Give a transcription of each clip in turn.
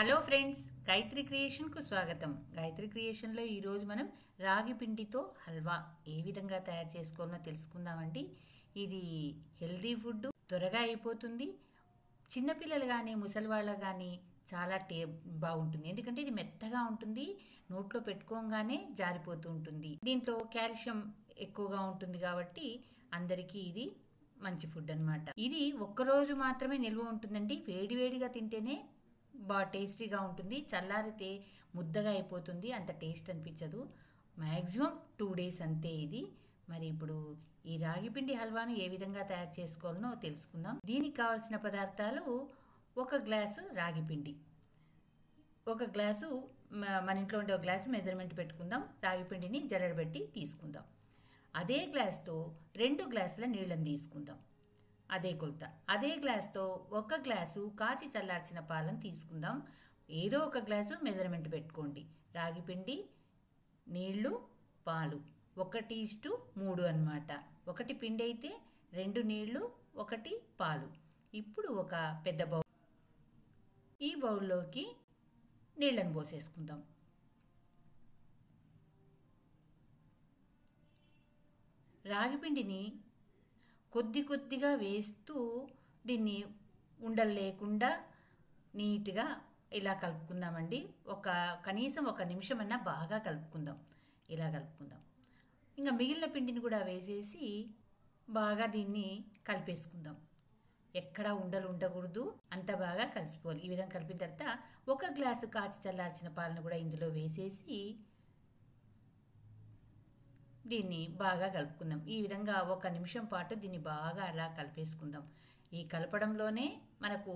Hello friends, Gayatri క్రియేషన్కు స్వాగతం. గాయత్రి క్రియేషన్లో ఈరోజు మనం రాగి పిండితో హల్వా ఏ విధంగా తయారు చేసుకోవాలో తెలుసుకుందామండి. ఇది హెల్దీ ఫుడ్, త్వరగా అయిపోతుంది. చిన్నపిల్లలు కానీ ముసలి వాళ్ళకు కానీ చాలా బాగుంటుంది. ఎందుకంటే ఇది మెత్తగా ఉంటుంది, నోట్లో పెట్టుకోగానే జారిపోతూ ఉంటుంది. దీంట్లో కాల్షియం ఎక్కువగా ఉంటుంది కాబట్టి అందరికీ ఇది మంచి ఫుడ్ అన్నమాట. ఇది ఒక్కరోజు మాత్రమే నిల్వ ఉంటుందండి. వేడివేడిగా తింటేనే బాగా టేస్టీగా ఉంటుంది. చల్లారితే ముద్దగా అయిపోతుంది, అంత టేస్ట్ అనిపించదు. మ్యాక్సిమం 2 days అంతే ఇది. మరి ఇప్పుడు ఈ రాగి పిండి హల్వాను ఏ విధంగా తయారు చేసుకోవాలనో తెలుసుకుందాం. దీనికి కావాల్సిన పదార్థాలు: 1 గ్లాసు రాగి పిండి, 1 గ్లాసు మన ఇంట్లో ఉండే 1 గ్లాసు మెజర్మెంట్ పెట్టుకుందాం. రాగి పిండిని జల్లెడబెట్టి తీసుకుందాం. అదే గ్లాస్తో 2 గ్లాసుల నీళ్ళని తీసుకుందాం. అదే కొలత. అదే గ్లాస్తో 1 గ్లాసు కాచి చల్లార్చిన పాలను తీసుకుందాం. ఏదో 1 గ్లాసు మెజర్మెంట్ పెట్టుకోండి. రాగి పిండి, నీళ్లు, పాలు 1:3 అన్నమాట. 1 పిండి అయితే 2 నీళ్లు, 1 పాలు. ఇప్పుడు ఒక పెద్ద బౌల్, ఈ బౌల్లోకి నీళ్ళను పోసేసుకుందాం. రాగిపిండిని కొద్ది కొద్దిగా వేస్తూ దీన్ని ఉండలు లేకుండా నీట్గా ఇలా కలుపుకుందామండి. కనీసం 1 నిమిషం అన్నా బాగా కలుపుకుందాం. ఇలా కలుపుకుందాం. ఇంకా మిగిలిన పిండిని కూడా వేసేసి బాగా దీన్ని కలిపేసుకుందాం. ఎక్కడ ఉండలు ఉండకూడదు, అంత బాగా కలిసిపోవాలి. ఈ విధంగా కలిపిన తర్వాత 1 గ్లాసు కాచి చల్లార్చిన పాలను కూడా ఇందులో వేసేసి దీన్ని బాగా కలుపుకుందాం. ఈ విధంగా 1 నిమిషం పాటు దీన్ని బాగా అలా కలిపేసుకుందాం. ఈ కలపడంలోనే మనకు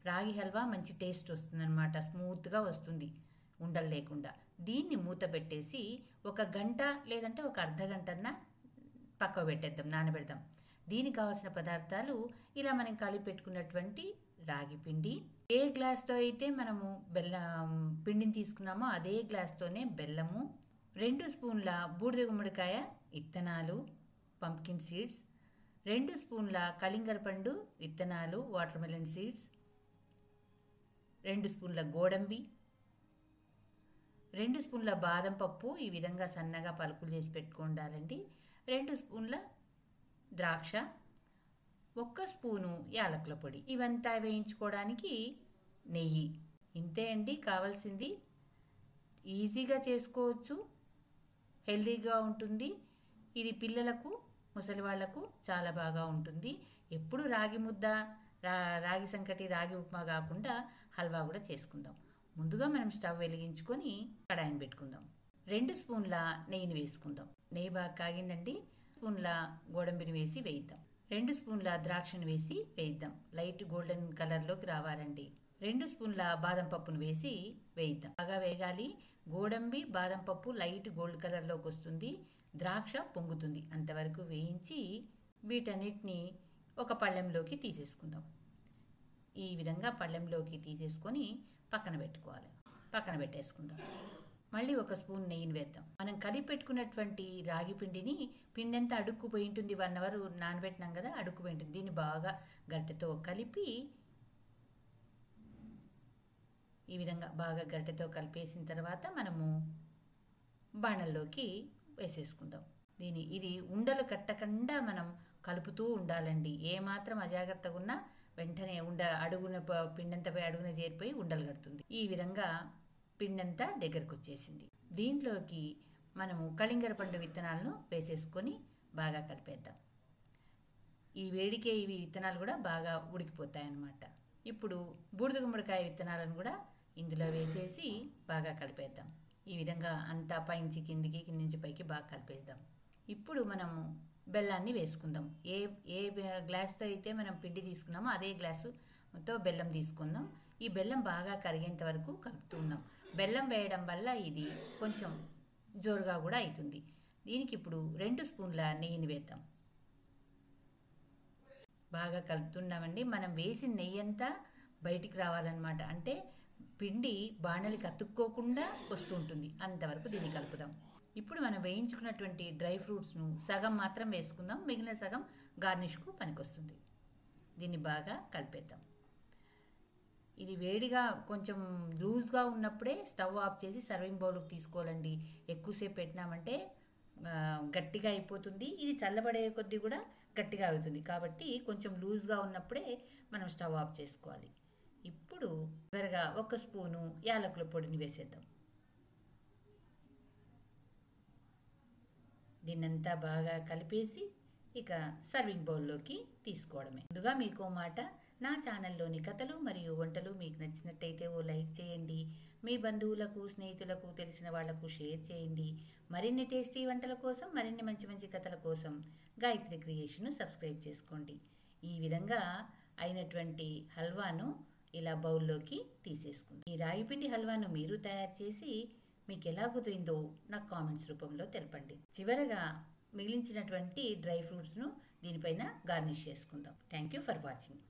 రాగి హల్వా మంచి టేస్ట్ వస్తుందన్నమాట. స్మూత్గా వస్తుంది, ఉండలు లేకుండా. దీన్ని మూత పెట్టేసి 1 గంట లేదంటే 1 అర్ధ గంటన్నా పక్కకు పెట్టేద్దాం, నానబెడదాం. దీనికి కావాల్సిన పదార్థాలు ఇలా మనం కలిపి పెట్టుకున్నటువంటి రాగి పిండి, ఏ గ్లాస్తో అయితే మనము పిండిని తీసుకున్నామో అదే గ్లాస్తోనే బెల్లము, 2 స్పూన్ల బూడిద గుమ్మడికాయ విత్తనాలు, పంప్కిన్ సీడ్స్, 2 స్పూన్ల కలింగర పండు విత్తనాలు, వాటర్ మెలన్ సీడ్స్, 2 స్పూన్ల గోడంబి, 2 స్పూన్ల బాదం పప్పు ఈ విధంగా సన్నగా పలుకులు చేసి పెట్టుకోండాలండి, 2 స్పూన్ల ద్రాక్ష, 1 స్పూను యాలకుల పొడి. ఇవంతా వేయించుకోవడానికి నెయ్యి. ఇంతే అండి కావాల్సింది. ఈజీగా చేసుకోవచ్చు, హెల్దీగా ఉంటుంది. ఇది పిల్లలకు, ముసలి వాళ్లకు చాలా బాగా ఉంటుంది. ఎప్పుడు రాగి ముద్ద, రాగి సంకటి, రాగి ఉప్మా కాకుండా హల్వా కూడా చేసుకుందాం. ముందుగా మనం స్టవ్ వెలిగించుకొని కడాయిని పెట్టుకుందాం. 2 స్పూన్ల నెయ్యిని వేసుకుందాం. నెయ్యి బాగా కాగిందండి. స్పూన్ల గోడంబిని వేసి వేయిద్దాం. 2 స్పూన్ల ద్రాక్షను వేసి వేయిద్దాం. లైట్ గోల్డెన్ కలర్లోకి రావాలండి. 2 స్పూన్ల బాదం పప్పును వేసి వేయిద్దాం. బాగా వేగాలి. గోడంబి, బాదం పప్పు లైట్ గోల్డ్ కలర్లోకి వస్తుంది, ద్రాక్ష పొంగుతుంది. అంతవరకు వేయించి వీటన్నిటిని ఒక పళ్ళెంలోకి తీసేసుకుందాం. ఈ విధంగా పళ్ళెంలోకి తీసేసుకొని పక్కన పెట్టుకోవాలి. పక్కన పెట్టేసుకుందాం. మళ్ళీ 1 స్పూన్ నెయ్యిని వేద్దాం. మనం కలిపి పెట్టుకున్నటువంటి రాగి పిండి అంతా అడుక్కుపోయి ఉంటుంది. 1 hour నానబెట్టినాం కదా, అడుక్కుపోయి ఉంటుంది. దీన్ని బాగా గరిటెతో కలిపి ఈ విధంగా బాగా గరిటెతో కలిపేసిన తర్వాత మనము బాణల్లోకి వేసేసుకుందాం. ఇది ఉండలు కట్టకుండా మనం కలుపుతూ ఉండాలండి. ఏమాత్రం అజాగ్రత్తగా ఉన్నా వెంటనే పిండంతా అడుగున చేరిపోయి ఉండలు కడుతుంది. ఈ విధంగా పిండంతా దగ్గరకు వచ్చేసింది. దీంట్లోకి మనము కలింగర పండు విత్తనాలను వేసేసుకొని బాగా కలిపేద్దాం. ఈ వేడికే ఇవి విత్తనాలు కూడా బాగా ఉడికిపోతాయి అన్నమాట. ఇప్పుడు బూడిద గుమ్మడికాయ విత్తనాలను కూడా ఇందులో వేసేసి బాగా కలిపేద్దాం. ఈ విధంగా అంతా పైనుంచి కిందికి, కింది నుంచి పైకి బాగా కలిపేద్దాం. ఇప్పుడు మనము బెల్లాన్ని వేసుకుందాం. ఏ గ్లాస్తో అయితే మనం పిండి తీసుకున్నామో అదే గ్లాసుతో బెల్లం తీసుకుందాం. ఈ బెల్లం బాగా కరిగేంత వరకు కలుపుతున్నాం. బెల్లం వేయడం వల్ల ఇది కొంచెం జోరుగా కూడా అవుతుంది. దీనికి ఇప్పుడు 2 స్పూన్ల నెయ్యిని వేద్దాం. బాగా కలుపుతున్నామండి. మనం వేసిన నెయ్యి అంతా బయటికి రావాలన్నమాట. అంటే పిండి బాణలికి అతుక్కోకుండా వస్తుంటుంది. అంతవరకు దీన్ని కలుపుదాం. ఇప్పుడు మనం వేయించుకున్నటువంటి డ్రై ఫ్రూట్స్ను సగం మాత్రం వేసుకుందాం, మిగిలిన సగం గార్నిష్కు పనికొస్తుంది. దీన్ని బాగా కలిపేద్దాం. ఇది వేడిగా కొంచెం లూజ్గా ఉన్నప్పుడే స్టవ్ ఆఫ్ చేసి సర్వింగ్ బౌల్కి తీసుకోవాలండి. ఎక్కువసేపు పెట్టినామంటే గట్టిగా అయిపోతుంది. ఇది చల్లబడే కొద్దీ కూడా గట్టిగా అవుతుంది. కాబట్టి కొంచెం లూజ్గా ఉన్నప్పుడే మనం స్టవ్ ఆఫ్ చేసుకోవాలి. ఇప్పుడు చివరగా 1 స్పూను యాలకుల పొడిని వేసేద్దాం. దీన్నంతా బాగా కలిపేసి ఇక సర్వింగ్ బౌల్లోకి తీసుకోవడమే. ముందుగా మీకు మాట, నా ఛానల్లోని కథలు మరియు వంటలు మీకు నచ్చినట్టయితే ఓ లైక్ చేయండి. మీ బంధువులకు, స్నేహితులకు, తెలిసిన వాళ్లకు షేర్ చేయండి. మరిన్ని టేస్టీ వంటల కోసం, మరిన్ని మంచి మంచి కథల కోసం గాయత్రి క్రియేషన్ను సబ్స్క్రైబ్ చేసుకోండి. ఈ విధంగా అయినటువంటి హల్వాను ఇలా బౌల్లోకి తీసేసుకుంది. ఈ రాగిపిండి హల్వాను మీరు తయారు చేసి మీకు ఎలా కుదిరిందో నాకు కామెంట్స్ రూపంలో తెలపండి. చివరగా మిగిలించినటువంటి డ్రై ఫ్రూట్స్ను దీనిపైన గార్నిష్ చేసుకుందాం. Thank you for watching.